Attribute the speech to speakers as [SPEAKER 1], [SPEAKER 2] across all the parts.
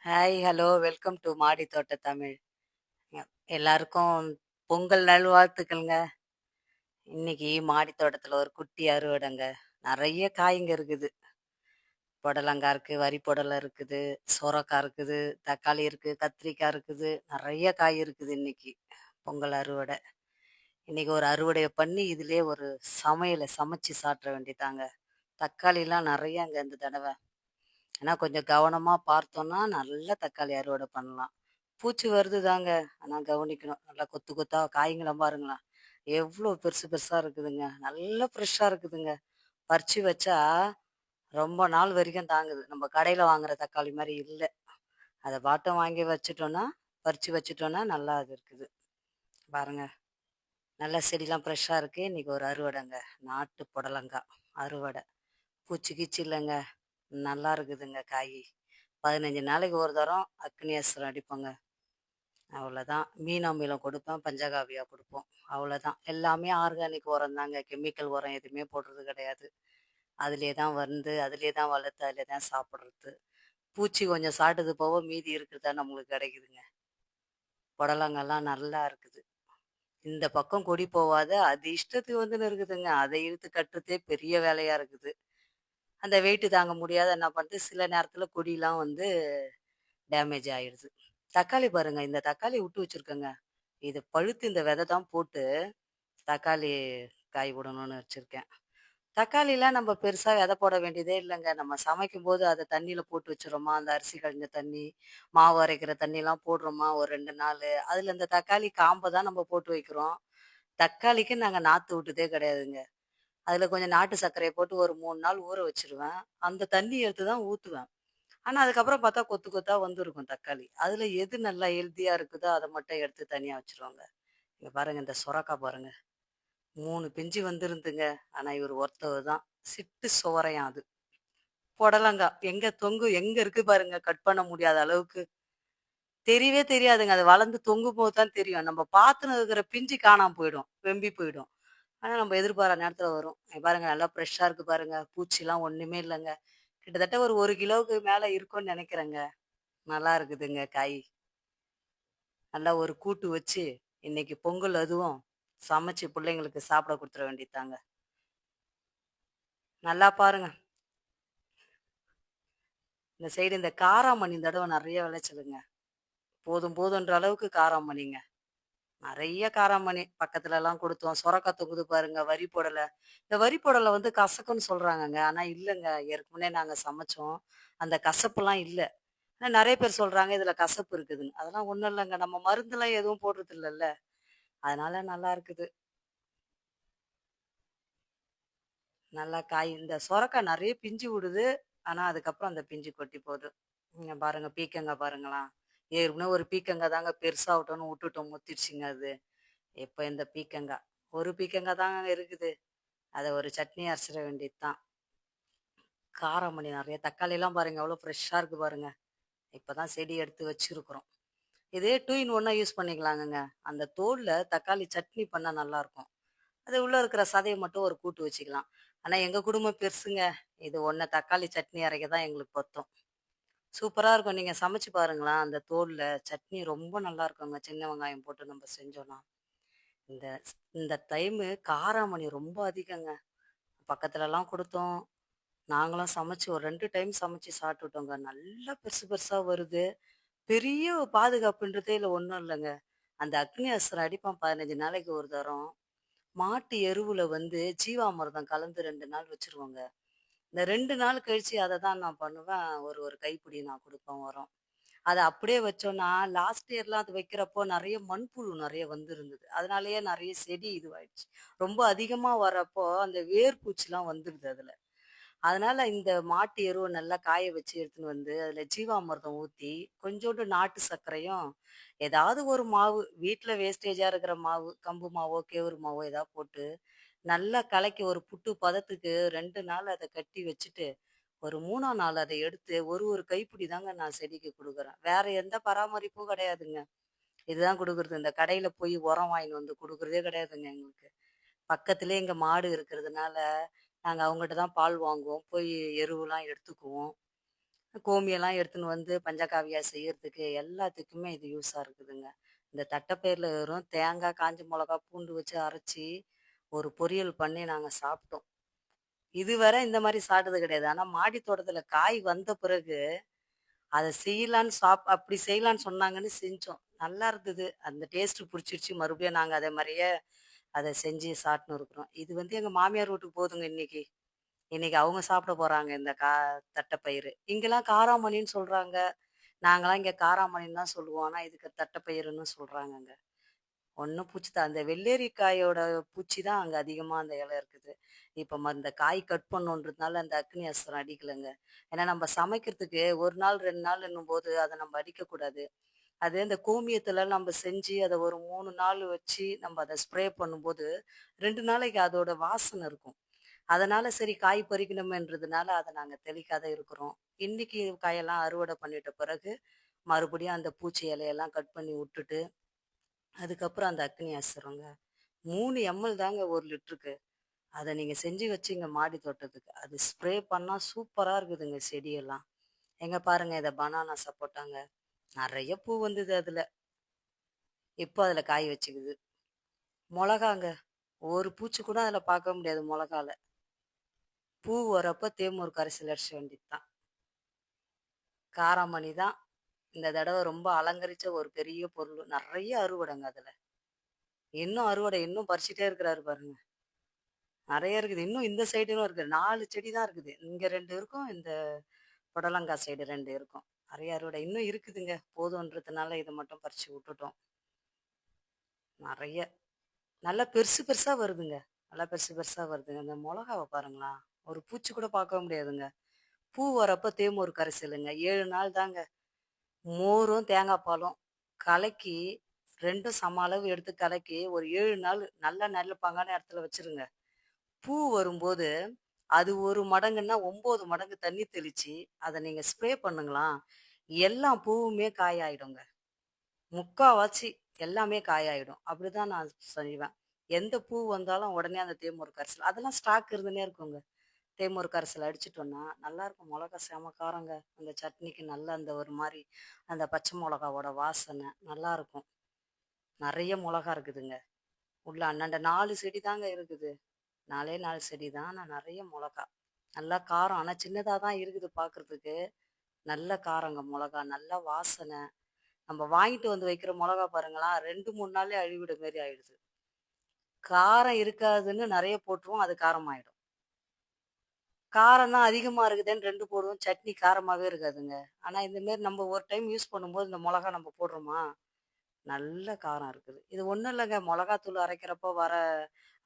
[SPEAKER 1] Hi, hello, welcome to மாடி தோட்ட தமிழ். எல்லாருக்கும் பொங்கல் நல்வாழ்த்துக்கள்ங்க. இன்னைக்கு மாடி தோட்டத்துல ஒரு குட்டி அறுவடைங்க. நிறைய காய்ங்க இருக்குது. புடலங்காய் இருக்கு, வரி புடலை இருக்குது, சொரக்காய் இருக்குது, தக்காளி இருக்கு, கத்திரிக்காய் இருக்குது. நிறைய காய் இருக்குது இன்னைக்கு. பொங்கல் அறுவடை. இன்னைக்கு ஒரு அறுவடையை பண்ணி இதுலயே ஒரு சமையலை சமைச்சு சாப்பிட வேண்டியதாங்க. தக்காளிலாம் நிறையங்க இந்த தடவை. ஏன்னா கொஞ்சம் கவனமா பார்த்தோம்னா நல்ல தக்காளி அறுவடை பண்ணலாம். பூச்சி வருதுதாங்க. ஆனா கவனிக்கணும். நல்லா கொத்து கொத்தா காய்ங்கள பாருங்களேன். எவ்வளோ பெருசு பெருசா இருக்குதுங்க. நல்லா ஃப்ரெஷ்ஷா இருக்குதுங்க. பறிச்சு வச்சா ரொம்ப நாள் வரைக்கும் தாங்குது. நம்ம கடையில வாங்குற தக்காளி மாரி இல்ல. அத பாட்டும் வாங்கி வச்சுட்டோம்னா, பறிச்சு வச்சுட்டோம்னா நல்லா அது இருக்குது. பாருங்க. நல்லா செடிலாம் ஃப்ரெஷ்ஷா இருக்கு. இன்னைக்கு ஒரு அறுவடைங்க. நாட்டு புடலங்கா அறுவடை. பூச்சி கீச்சி இல்லங்க. நல்லா இருக்குதுங்க காய். 15 நாளைக்கு ஒரு தரம் அக்னி அஸ்திரம் அடிப்போங்க. அவ்வளோதான். மீன் அமிலம் கொடுப்பேன், பஞ்சகாவியா குடுப்போம். அவ்வளோதான். எல்லாமே ஆர்கானிக் உரம் தாங்க. கெமிக்கல் உரம் எதுவுமே போடுறது கிடையாது. அதிலே தான் வந்து, அதிலே தான் வளர்த்து, அதிலே தான் சாப்பிடுறது. பூச்சி கொஞ்சம் சாப்பிட்டது போக மீதி இருக்கிறது தான் நம்மளுக்கு கிடைக்குதுங்க. புடலங்காலாம் நல்லா இருக்குது. இந்த பக்கம் கொடி போவாத, அது இஷ்டத்துக்கு வந்துன்னு இருக்குதுங்க. அதை இழுத்து கட்டுறதே பெரிய வேலையா இருக்குது. அந்த வெயிட் தாங்க முடியாத என்ன பண்ணுது, சில நேரத்தில கொடிலாம் வந்து டேமேஜ் ஆயிடுது. தக்காளி பாருங்க, இந்த தக்காளி விட்டு வச்சிருக்கேங்க. இது பழுத்து இந்த விதை தான் போட்டு தக்காளி காய் விடணும்னு வச்சிருக்கேன். தக்காளிலாம் நம்ம பெருசா விதை போட வேண்டியதே இல்லைங்க. நம்ம சமைக்கும்போது அத தண்ணீல போட்டு வச்சுர்றோமா, அந்த அரிசி கழிஞ்ச தண்ணி, மாவு அரைக்கிற தண்ணிலாம் போடுறோமா ஒரு 2 நாளு, அதுல இந்த தக்காளி காம்ப தான் நம்ம போட்டு வைக்கிறோம். தக்காளிக்கு நாங்க நாத்து விட்டதே கிடையாதுங்க. அதுல கொஞ்சம் நாட்டு சர்க்கரைய போட்டு ஒரு 3 நாள் ஊற வச்சுருவேன். அந்த தண்ணி எடுத்து தான் ஊத்துவேன். ஆனா, அதுக்கப்புறம் பார்த்தா கொத்து கொத்தா வந்திருக்கும் தக்காளி. அதுல எது நல்லா ஹெல்த்தியா இருக்குதோ அத மட்டும் எடுத்து தனியா வச்சுருவேங்க. இங்க பாருங்க இந்த சொரக்கா பாருங்க. 3 பிஞ்சு வந்திருந்துங்க. ஆனா, இவரு ஒருத்தவர் தான். சிட்டு சுவரையாம் அது. புடலங்கா எங்க தொங்கும் எங்க இருக்கு பாருங்க. கட் பண்ண முடியாத அளவுக்கு. தெரியவே தெரியாதுங்க. அது வளர்ந்து தொங்கும்போது தான் தெரியும். நம்ம பார்த்துன்னு இருக்கிற பிஞ்சு காணாம போயிடும். வெம்பி போயிடும். ஆனா, நம்ம எதிர்பாரா நேரத்துல வரும். இங்க பாருங்க நல்லா ஃப்ரெஷ்ஷா இருக்கு பாருங்க. பூச்சிலாம் ஒண்ணுமே இல்லங்க. கிட்டத்தட்ட ஒரு 1 கிலோவுக்கு மேல இருக்கும்னு நெனைக்கிறேங்க. நல்லா இருக்குதுங்க காய். நல்லா ஒரு கூட்டு வச்சு, இன்னைக்கு பொங்கல் அதுவும் சமைச்சு பிள்ளைங்களுக்கு சாப்பிட குடுத்துற வேண்டியதுதாங்க. நல்லா பாருங்க. இந்த சைடு இந்த காராமணி இந்த தடவ நெறைய விளைச்சலுங்க. போதும் போதுன்ற அளவுக்கு காராமணிங்க. நெறைய காராமணி பக்கத்துலலாம் குடுத்தோம். சொரக்கா தொங்குது பாருங்க, வரி பொடல. இந்த வரி பொடல வந்து கசக்குன்னு சொல்றாங்கங்க. ஆனா இல்லங்க. ஏற்கனவே நாங்க சமைச்சோம். அந்த கசப்புலாம் இல்ல. ஆனா நெறைய பேர் சொல்றாங்க, இதுல கசப்பு இருக்குதுன்னு. அதெல்லாம் ஒண்ணும் இல்லங்க. நம்ம மருந்துலாம் எதுவும் போடுறது இல்லல்ல. அதனால நல்லா இருக்குது. நல்லா காய் இந்த சொரக்கா நெறைய பிஞ்சு விடுது. ஆனா அதுக்கப்புறம் அந்த பிஞ்சு கொட்டி போது. இங்க பாருங்க பீக்கங்கா பாருங்களேன். ஏற்கனவே ஒரு பீக்கங்கா தாங்க பெருசாகட்டும்னு வுட்டுட்டோம் முத்திருச்சுங்க அது. இப்ப இந்த பீக்கங்கா. ஒரு பீக்கங்கா தாங்க இருக்குது. அத ஒரு சட்னி அரைச்சிட வேண்டியது தான். காராமணி நெறைய தக்காளிலாம் பாருங்க எவ்வளோ ஃப்ரெஷ்ஷா இருக்கு பாருங்க. இப்பதான் செடி எடுத்து வச்சிருக்கிறோம். இதே 2 இன் 1 யூஸ் பண்ணிக்கலாங்கங்க. அந்த தோல்ல தக்காளி சட்னி பண்ணா நல்லாருக்கும். அது உள்ள இருக்கிற சதைய மட்டும் ஒரு கூட்டு வச்சுக்கலாம். ஆனா எங்க குடும்பம் பெருசுங்க. இது ஒண்ண தக்காளி சட்னி அரைக்க தான் எங்களுக்கு பத்தும். சூப்பரா இருக்கும். நீங்க சமைச்சு பாருங்களேன். அந்த தோல்ல சட்னி ரொம்ப நல்லா இருக்குங்க. சின்ன வெங்காயம் போட்டு நம்ம செஞ்சோம்னா. இந்த இந்த டைமு காராமணி ரொம்ப அதிகங்க. பக்கத்துலலாம் குடுத்தோம். நாங்களும் சமைச்சு ஒரு 2 டைம் சமைச்சு சாப்பிட்டுட்டோங்க. நல்லா பெருசு பெருசா வருது. பெரிய பாதுகாப்புன்றதே இல்ல ஒண்ணும் இல்லங்க. அந்த அக்னி அஸ்திரம் அடிப்பான் 15 நாளைக்கு ஒரு தரம். மாட்டு எருவுல வந்து ஜீவாமிர்தம் கலந்து 2 நாள் வச்சுருவோங்க. இந்த 2 நாள் கழிச்சு அத தான் நான் பண்ணுவேன். ஒரு ஒரு கைப்பிடி நான் குடுப்பேன் உரம். அத அப்படியே வச்சோம்னா, லாஸ்ட் இயர்லாம் அது வைக்கிறப்போ நெறைய மண்புழு நெறைய வந்திருந்தது. அதனாலேயே நெறைய செடி இதுவாயிடுச்சு. ரொம்ப அதிகமா வரப்போ அந்த வேர் பூச்சிலாம் வந்துடுது அதுல. அதனால இந்த மாட்டு எருவ நல்லா காய வச்சு எடுத்துன்னு வந்து, அதில ஜீவாமிர்தம் ஊத்தி, கொஞ்சோண்டு நாட்டு சர்க்கரையும், ஏதாவது ஒரு மாவு, வீட்ல வேஸ்டேஜா இருக்கிற மாவு, கம்பு மாவோ, கேவுரு மாவோ ஏதாவது போட்டு, நல்லா கலக்கி ஒரு புட்டு பதத்துக்கு 2 நாள் அத கட்டி வச்சுட்டு, ஒரு 3ஆம் நாள் அத எடுத்து, ஒரு ஒரு கைப்பிடி தாங்க நான் செடிக்கு குடுக்குறேன். வேற எந்த பராமரிப்பும் கிடையாதுங்க. இதுதான் குடுக்குறது. இந்த கடையில போய் உரம் வாங்கின்னு வந்து குடுக்குறதே கிடையாதுங்க எங்களுக்கு. பக்கத்திலேயே எங்க மாடு இருக்கிறதுனால, நாங்க அவங்கட்ட தான் பால் வாங்குவோம். போய் எருவுலாம் எடுத்துக்குவோம். கோமியெல்லாம் எடுத்துன்னு வந்து பஞ்சகாவியா செய்யறதுக்கு எல்லாத்துக்குமே இது யூஸா இருக்குதுங்க. இந்த தட்டப்பயிர்ல வெறும் தேங்காய், காஞ்ச மிளகா, பூண்டு வச்சு அரைச்சி ஒரு பொரியல் பண்ணி நாங்க சாப்பிட்டோம். இதுவரை இந்த மாரி சாப்பிட்டது கிடையாது. ஆனா மாடி தோட்டத்துல காய் வந்த பிறகு அத செய்யலான்னு அப்படி செய்யலான்னு சொன்னாங்கன்னு செஞ்சோம். நல்லா இருந்தது. அந்த டேஸ்ட் புடிச்சிருச்சு. மறுபடியும் நாங்க அதே மாரியே அத செஞ்சு சாப்ட்டுன்னு இருக்கிறோம். இது வந்து எங்க மாமியார் வீட்டுக்கு போதுங்க இன்னைக்கு. இன்னைக்கு அவங்க சாப்பிட போறாங்க இந்த தட்டப்பயிறு. இங்கலாம் காராமணின்னு சொல்றாங்க. நாங்கலாம் இங்க காராமணின்னு தான் சொல்லுவோம். ஆனா இதுக்கு தட்டப்பயிறுன்னு சொல்றாங்கங்க. ஒண்ணும் பூச்சி தான் அந்த வெள்ளரிக்காயோட பூச்சி தான் அங்க அதிகமா அந்த இலை இருக்குது. இப்ப இந்த காய் கட் பண்ணோன்றதுனால அந்த அக்னி அஸ்திரம் அடிக்கலங்க. ஏன்னா நம்ம சமைக்கிறதுக்கு 1 நாள் 2 நாள்ன்னும்போது அத நம்ம அடிக்கக்கூடாது. அது இந்த கோமியத்துல நம்ம செஞ்சு அத ஒரு 3 நாள் வச்சு நம்ம அத ஸ்ப்ரே பண்ணும்போது 2 நாளைக்கு அதோட வாசனை இருக்கும். அதனால சரி காய் பறிக்கணுமேன்றதுனால அத நாங்க தெளிக்காத இருக்கிறோம். இன்னைக்கு காயெல்லாம் அறுவடை பண்ணிட்ட பிறகு மறுபடியும் அந்த பூச்சி இலையெல்லாம் கட் பண்ணி விட்டுட்டு அதுக்கப்புறம் அந்த அக்னி அஸ்திரங்க. 3 எம்எல் தாங்க 1 லிட்டருக்கு. அத நீங்க செஞ்சு வச்சீங்க மாடி தோட்டத்துக்கு. அது ஸ்ப்ரே பண்ணா சூப்பரா இருக்குதுங்க செடியெல்லாம். எங்க பாருங்க இத பனானா சப்போட்டாங்க. நெறைய பூ வந்தது அதுல. இப்ப அதுல காய் வச்சுக்குது. மொளகாங்க. ஒரு பூச்சி கூட அதுல பார்க்க முடியாது மொளகால. பூ வரப்ப தேமூர் கரைசல் அடிச்ச வேண்டியது தான். காராமணி தான் இந்த தடவ ரொம்ப அலங்கரிச்ச ஒரு பெரிய பொருள். நெறைய அறுவடைங்க அதுல. இன்னும் அறுவடை இன்னும் பறிச்சுட்டே இருக்கிறாரு பாருங்க. நெறைய இருக்குது. இன்னும் இந்த சைடும் இருக்கு. 4 செடி தான் இருக்குது. இங்க 2 இருக்கும். இந்த புடலங்கா சைடு 2 இருக்கும். நெறைய அறுவடை இன்னும் இருக்குதுங்க. போதுன்றதுனால இத மட்டும் பறிச்சு விட்டுட்டோம். நெறைய. நல்லா பெருசு பெருசா வருதுங்க. நல்லா பெருசு பெருசா வருதுங்க. இந்த மொளகாவ பாருங்களேன். ஒரு பூச்சி கூட பார்க்க முடியாதுங்க. பூ வரப்ப தேமூர் கரைசலுங்க. 7 நாள் தாங்க. மோரும், தேங்காய் பாலும் கலக்கி 2ம் சம அளவு எடுத்து கலக்கி ஒரு 7 நாள் நல்லா நல்ல இடத்துல வச்சுருங்க. பூ வரும்போது, அது 1 மடங்குன்னா 9 மடங்கு தண்ணி தெளிச்சு, அத நீங்க ஸ்ப்ரே பண்ணுங்களேன், எல்லா பூவுமே காயாயிடுங்க. முக்காவாசி எல்லாமே காயாயிடும். அப்படிதான் நான் செய்வேன். எந்த பூ வந்தாலும் உடனே அந்த தேமூர் கரைசல் அதெல்லாம் ஸ்டாக் இருந்துன்னே இருக்குங்க. தேமூர் கரைசல் அடிச்சுட்டோம்னா, நல்லாருக்கும். மொளகா செம காரங்க. அந்த சட்னிக்கு நல்லா அந்த ஒரு மாரி அந்த பச்சை மொளகாவோட வாசனை நல்லாருக்கும். நெறைய மொளகா இருக்குதுங்க. உள்ள அந்தாண்ட 4 செடி தாங்க இருக்குது. 4 4 செடி தான். ஆனா நெறைய மொளகா. நல்லா காரம். ஆனா சின்னதா தான் இருக்குது பார்க்கறதுக்கு. நல்ல காரங்க மொளகா. நல்ல வாசனை. நம்ம வாங்கிட்டு வந்து வைக்கிற மொளகா பாருங்களேன், 2, 3 நாள்லயே அழிவிட மாரி ஆயிடுது. காரம் இருக்காதுன்னு நெறைய போட்டுருவோம். அது காரமாயிடும். காரம் தான் அதிகமா இருக்குதேன்னு 2 போடுவோம். சட்னி காரமாவே இருக்காதுங்க. ஆனா இந்த மாரி நம்ம ஒரு டைம் யூஸ் பண்ணும்போது இந்த மொளகா நம்ம போடுறோமா, நல்ல காரம் இருக்குது. இது ஒண்ணும் இல்லங்க. மொளகாத்தூள் அரைக்கிறப்போ வர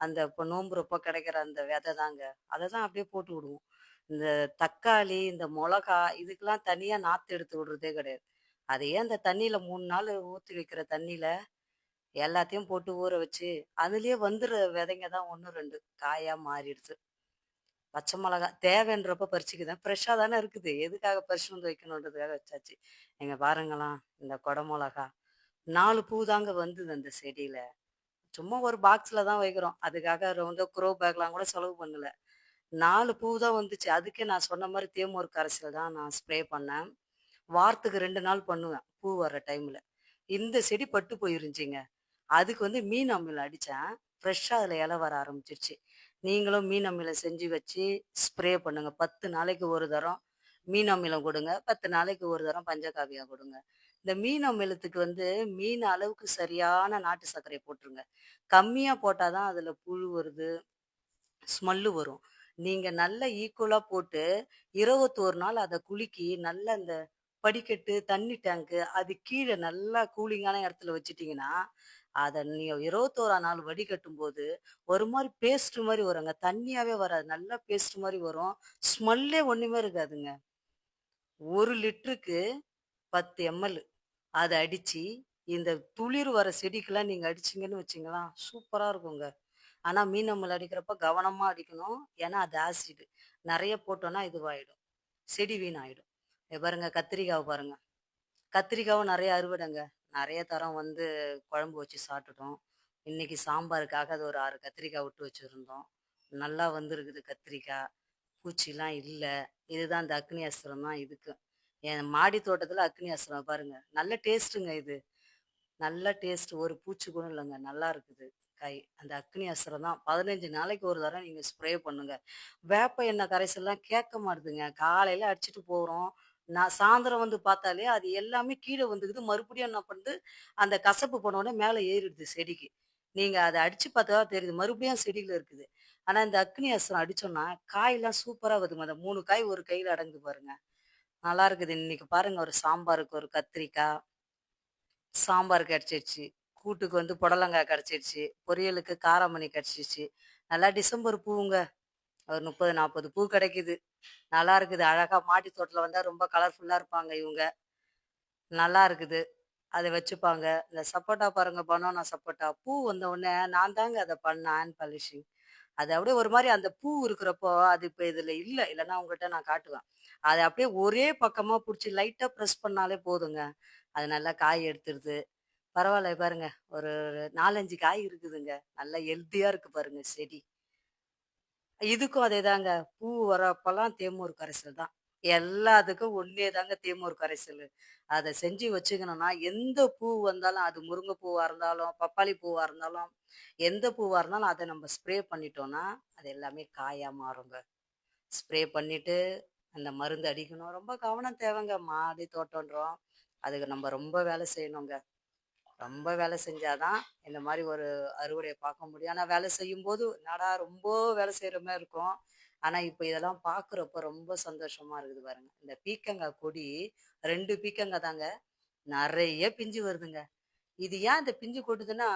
[SPEAKER 1] அந்த இப்ப நோம்புறப்போ கிடைக்கிற அந்த விதை தாங்க. அத தான் அப்படியே போட்டு விடுவோம். இந்த தக்காளி, இந்த மொளகா இதுக்கெல்லாம் தனியா நாத்து எடுத்து விடுறதே கிடையாது. அதையே அந்த தண்ணீல 3 நாள் ஊத்தி வைக்கிற தண்ணீல எல்லாத்தையும் போட்டு ஊற வச்சு, அதிலேயே வந்துற விதைங்க தான் 1, 2 காயா மாறிடுது. பச்சை மிளகா தேவைன்றப்ப பறிச்சுக்குவேன். ஃப்ரெஷ்ஷா தானே இருக்குது. எதுக்காக பறிச்சுட்டு வந்து வைக்கணுன்றதுக்காக வச்சாச்சு. இங்க பாருங்களேன், இந்த கொடை மொளகா. 4 பூ தாங்க வந்தது அந்த செடியில. சும்மா ஒரு பாக்ஸ்ல தான் வைக்கிறோம். அதுக்காக வந்து க்ரோ பேக்லாம் கூட செலவு பண்ணல. 4 பூ தான் வந்துச்சு. அதுக்கே நான் சொன்ன மாரி தேமூர் கரைசல் தான் நான் ஸ்ப்ரே பண்ணேன். வாரத்துக்கு 2 நாள் பண்ணுவேன். பூ வர்ற டைம்ல. இந்த செடி பட்டு போயிருந்துச்சுங்க. அதுக்கு வந்து மீன் அமிலம் அடிச்சேன். ஃப்ரெஷ்ஷா அதுல இலை வர ஆரம்பிச்சுருச்சு. நீங்களும் மீன் அமிலம் செஞ்சு வச்சு ஸ்ப்ரே பண்ணுங்க. 10 நாளைக்கு ஒரு தரம் மீன் அமிலம் கொடுங்க. 10 நாளைக்கு ஒரு தரம் பஞ்சகாவியா கொடுங்க. இந்த மீன் அமிலத்துக்கு வந்து மீன் அளவுக்கு சரியான நாட்டு சர்க்கரைய போட்டுருங்க. கம்மியா போட்டா தான் அதுல புழு வருது, ஸ்மெல்லு வரும். நீங்க நல்லா ஈக்குவலா போட்டு 21 நாள் அத குலுக்கி நல்லா இந்த படிக்கட்டு, தண்ணி டேங்க்கு அது கீழ நல்லா கூலிங்கான இடத்துல வச்சுட்டீங்கன்னா, அத நீங்க 21ஆம் நாள் வடிகட்டும்போது, ஒரு மாரி பேஸ்ட் மாரி வருங்க. தண்ணியாவே வராது. நல்லா பேஸ்ட் மாரி வரும். ஸ்மெல்லே ஒண்ணுமே இருக்காதுங்க. 1 லிட்டருக்கு 10 எம்எல். அத அடிச்சு, இந்த துளிர் வர செடிக்கெல்லாம் நீங்க அடிச்சீங்கன்னு வச்சுங்களேன், சூப்பரா இருக்குங்க. ஆனா மீன் அமிலம் அடிக்கிறப்ப கவனமா அடிக்கணும். ஏன்னா அது ஆசிட். நெறைய போட்டோம்னா இதுவாயிடும். செடி வீணாயிடும். பாருங்க கத்திரிக்காவ பாருங்க. கத்திரிக்காவும் நெறைய அறுவடைங்க. நெறைய தரம் வந்து குழம்பு வச்சு சாப்பிட்டுட்டோம். இன்னைக்கு சாம்பாருக்காக அது ஒரு 6 கத்திரிக்காய் விட்டு வச்சிருந்தோம். நல்லா வந்திருக்குது கத்திரிக்காய். பூச்சிலாம் இல்ல. இதுதான் இந்த அக்னி அஸ்திரம் தான் இதுக்கு. என் மாடி தோட்டத்துல அக்னி அஸ்திரம் பாருங்க. நல்ல டேஸ்ட்டுங்க இது. நல்ல டேஸ்ட். ஒரு பூச்சி கூட இல்லங்க. நல்லா இருக்குது காய். அந்த அக்னி அஸ்திரம் தான் 15 நாளைக்கு ஒரு தடவ நீங்க ஸ்ப்ரே பண்ணுங்க. வேப்ப எண்ணெய் கரைசல்லாம் கேட்க மாட்டுதுங்க. காலையில அடிச்சுட்டு போறோம். நான் சாயந்தரம் வந்து பார்த்தாலே அது எல்லாமே கீழ வந்துக்குது. மறுபடியும் என்ன பண்ணுது, அந்த கசப்பு போனோனே மேல ஏறிடுது செடிக்கு. நீங்க அத அடிச்சு பார்த்தா தான் தெரியுது. மறுபடியும் செடியில இருக்குது. ஆனா இந்த அக்னி அஸ்திரம் அடிச்சோம்னா, காயெல்லாம் சூப்பரா வருதுங்க. அந்த 3 காய் ஒரு கையில அடங்குது பாருங்க. நல்லா இருக்குது. இன்னைக்கு பாருங்க ஒரு சாம்பாருக்கு ஒரு கத்திரிக்காய், சாம்பார் கிடைச்சிருச்சு. கூட்டுக்கு வந்து புடலங்காய் கிடைச்சிருச்சு. பொரியலுக்கு காராமணி கிடைச்சிருச்சு. நல்லா டிசம்பர் பூவுங்க. ஒரு 30, 40 பூ கிடைக்குது. நல்லா இருக்குது. அழகா மாடி தோட்டத்துல வந்தா ரொம்ப கலர்ஃபுல்லா இருப்பாங்க இவங்க. நல்லா இருக்குது. அத வச்சுப்பாங்க. இந்த சப்போட்டா பாருங்க, பனானா சப்போட்டா. பூ வந்த உடனே நான் தாங்க அத பண்ணேன் ஹேண்ட் பாலிஷிங். அது அப்படியே ஒரு மாரி அந்த பூ இருக்கிறப்போ, அது இப்ப இதுல இல்ல. இல்லன்னா உங்கட்ட நான் காட்டுவேன். அத அப்படியே ஒரே பக்கமா புடிச்சு லைட்டா பிரஸ் பண்ணாலே போதுங்க. அது நல்லா காய் எடுத்துருது. பரவால்ல பாருங்க. ஒரு 4, 5 காய் இருக்குதுங்க. நல்லா ஹெல்த்தியா இருக்கு பாருங்க செடி. இதுக்கும் அதேதாங்க. பூ வரப்பலாம் தேமூர் கரைசல் தான். எல்லாத்துக்கும் ஒண்ணே தாங்க தேமூர் கரைசலு. அத செஞ்சு வச்சுக்கணும்னா, எந்த பூ வந்தாலும் அது முருங்கை பூவா இருந்தாலும், பப்பாளி பூவா இருந்தாலும், எந்த பூவா இருந்தாலும் அத நம்ம ஸ்ப்ரே பண்ணிட்டோம்னா, அது எல்லாமே காயா மாறுங்க. ஸ்ப்ரே பண்ணிட்டு, அந்த மருந்து அடிக்கணும். ரொம்ப கவனம் தேவைங்க. மாடி தோட்டம்ன்றோம். அதுக்கு நம்ம ரொம்ப வேலை செய்யணுங்க. ரொம்ப வேலை செஞ்சா தான் இந்த மாரி ஒரு அறுவடைய பார்க்க முடியும். ஆனா வேலை செய்யும்போது, என்னடா ரொம்ப வேலை செய்ற மாரி இருக்கும். ஆனா இப்ப இதெல்லாம் பார்க்குறப்ப ரொம்ப சந்தோஷமா இருக்குது பாருங்க. இந்த பீர்க்கங்கா கொடி 2 பீர்க்கங்கா தாங்க. நெறைய பிஞ்சு வருதுங்க. இது ஏன் இந்த பிஞ்சு கொட்டுதுன்னா,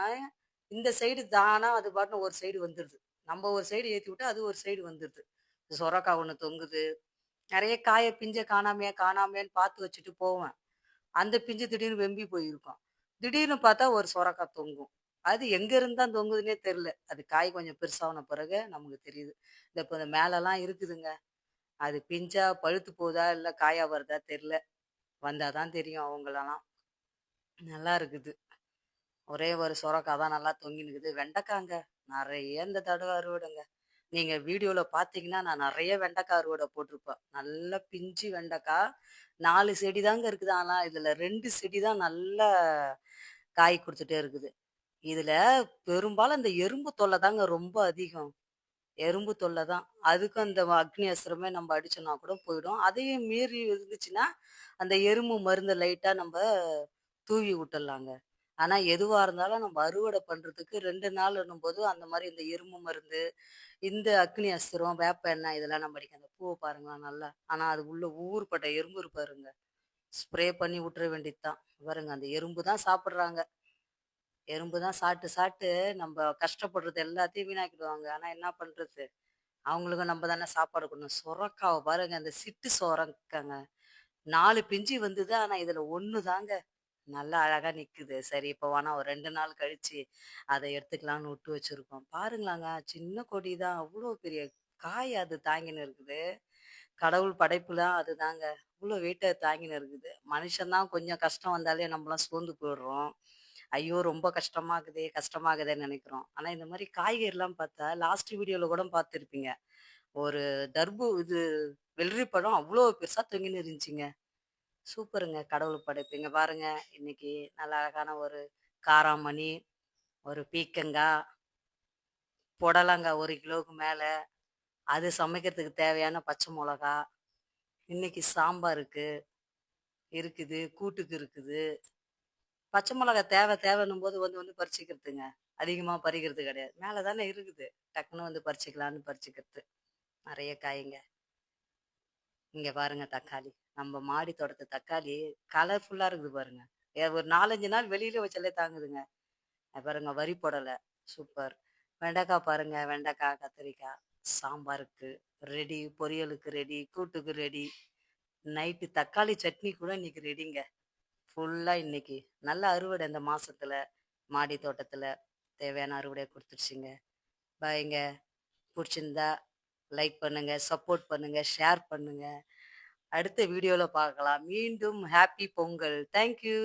[SPEAKER 1] இந்த சைடு தானா அது பாட்டுன்னு ஒரு சைடு வந்துருது. நம்ம ஒரு சைடு ஏத்தி விட்டா, அது ஒரு சைடு வந்துருது. சொரக்கா ஒண்ணு தொங்குது. நெறைய காய பிஞ்ச காணாமயா, காணாமயான்னு பார்த்து வச்சுட்டு போவேன். அந்த பிஞ்சு திடீர்னு வெம்பி போயிருக்கும். திடீர்னு பார்த்தா ஒரு சொரக்கா தொங்கும். அது எங்க இருந்து தான் தொங்குதுன்னே தெரியல. அது காய் கொஞ்சம் பெருசான பிறகு நமக்கு தெரியுது. இப்ப இந்த மேலலாம் இருக்குதுங்க. அது பிஞ்சா பழுத்து போதா, இல்ல காயா வருதா தெரியல. வந்தா தான் தெரியும் அவங்களலாம். நல்லா இருக்குது. ஒரே ஒரு சொரக்கா தான் நல்லா தொங்கினுக்குது. வெண்டைக்காங்க. நெறைய இந்த தடவ அறுவடைங்க. நீங்க வீடியோல பார்த்தீங்கன்னா, நான் நெறைய வெண்டைக்கா அறுவடை போட்டிருப்பேன். நல்ல பிஞ்சு வெண்டைக்கா. 4 செடி தாங்க இருக்குது. ஆனா, இதுல 2 செடி தான் நல்லா காய் குடுத்துட்டே இருக்குது. இதுல பெரும்பாலும் இந்த எறும்பு தொல்லை தாங்க ரொம்ப அதிகம். எறும்பு தொல்லை தான். அதுக்கும் அந்த அக்னி அஸ்திரமே நம்ம அடிச்சோம்னா கூட போயிடும். அதையும் மீறி இருந்துச்சுன்னா, அந்த எறும்பு மருந்த லைட்டா நம்ப தூவி விட்டுர்லாங்க. ஆனா, எதுவா இருந்தாலும் நம்ம அறுவடை பண்றதுக்கு 2 நாளுன்னும்போது, அந்த மாரி இந்த எறும்பு மருந்து, இந்த அக்னி அஸ்திரம், வேப்ப எண்ணெய் இதெல்லாம் நம்ம அடிக்கணும். அந்த பூவ பாருங்களேன் நல்லா. ஆனா, அது உள்ள ஊர்பட்ட எறும்பு இருக்கு பாருங்க. ஸ்ப்ரே பண்ணி விட்டுற வேண்டியது தான். பாருங்க அந்த எறும்பு தான் சாப்பிடுறாங்க. எறும்பு தான் சாப்பிட்டு, சாப்பிட்டு நம்ப கஷ்டப்படுறது எல்லாத்தையும் வீணாக்கிடுவாங்க. ஆனா என்ன பண்றது? அவங்களுக்கும் நம்ம தானே சாப்பாடு குடுக்கணும். சொரக்காவ பாருங்க, அந்த சிட்டு சொரக்காங்க. 4 பிஞ்சு வந்தது. ஆனா இதுல 1 தாங்க நல்லா அழகா நிக்குது. சரி இப்ப வேணா ஒரு 2 நாள் கழிச்சு அத எடுத்துக்கலான்னு விட்டு வச்சிருக்கோம். பாருங்களாங்க, சின்ன கொடி தான். அவ்ளோ பெரிய காய் அது தாங்கின்னு இருக்குது. கடவுள் படைப்புலாம் அதுதாங்க. இவ்ளோ வெயிட்டா தாங்கின்னு இருக்குது. மனுஷன் தான் கொஞ்சம் கஷ்டம் வந்தாலே நம்மலாம் சோர்ந்து போயிடுறோம். ஐயோ! ரொம்ப கஷ்டமாக்குதே, கஷ்டமாக்குதேன்னு நெனைக்கிறோம். ஆனா இந்த மாரி காய்கறிலாம் பார்த்தா, லாஸ்ட் வீடியோல கூட பார்த்துருப்பீங்க. ஒரு இது வெள்ளரி பழம் அவ்ளோ பெருசா தொங்கின்னு இருந்துச்சுங்க. சூப்பருங்க கடவுள் படைப்பு. இங்க பாருங்க, இன்னைக்கு நல்ல அழகான ஒரு காராமணி, ஒரு பீர்க்கங்கா, புடலங்கா 1 கிலோவுக்கு மேல, அது சமைக்கிறதுக்கு தேவையான பச்சை மொளகா, இன்னைக்கு சாம்பாருக்கு இருக்குது, கூட்டுக்கு இருக்குது. பச்சை மொளகா தேவைன்னும்போது வந்து வந்து பறிச்சுக்கிறதுங்க. அதிகமா பறிக்கிறது கிடையாது. மேல தானே இருக்குது. டக்குனு வந்து பறிச்சுக்கலான்னு பறிச்சுக்கிறது. நெறைய காய்ங்க. இங்க பாருங்க தக்காளி. நம்ம மாடி தோட்டத்து தக்காளி கலர்ஃபுல்லா இருக்குது பாருங்க. ஒரு 4, 5 நாள் வெளியில வச்சாலே தாங்குதுங்க. பாருங்க வரி போடல. சூப்பர். வெண்டைக்காய் பாருங்க. வெண்டைக்காய், கத்திரிக்காய் சாம்பாருக்கு ரெடி, பொரியலுக்கு ரெடி, கூட்டுக்கு ரெடி. நைட்டு தக்காளி சட்னி கூட இன்னைக்கு ரெடிங்க. ஃபுல்லா இன்னைக்கு. நல்ல அறுவடை இந்த மாசத்துல. மாடி தோட்டத்துல. தேவையான அறுவடைய குடுத்துருச்சுங்க. பாய்ங்க. புடிச்சிருந்தா லைக் பண்ணுங்க, சப்போர்ட் பண்ணுங்க, ஷேர் பண்ணுங்க. அடுத்த வீடியோல பார்க்கலாம். மீண்டும் ஹேப்பி பொங்கல். Thank you.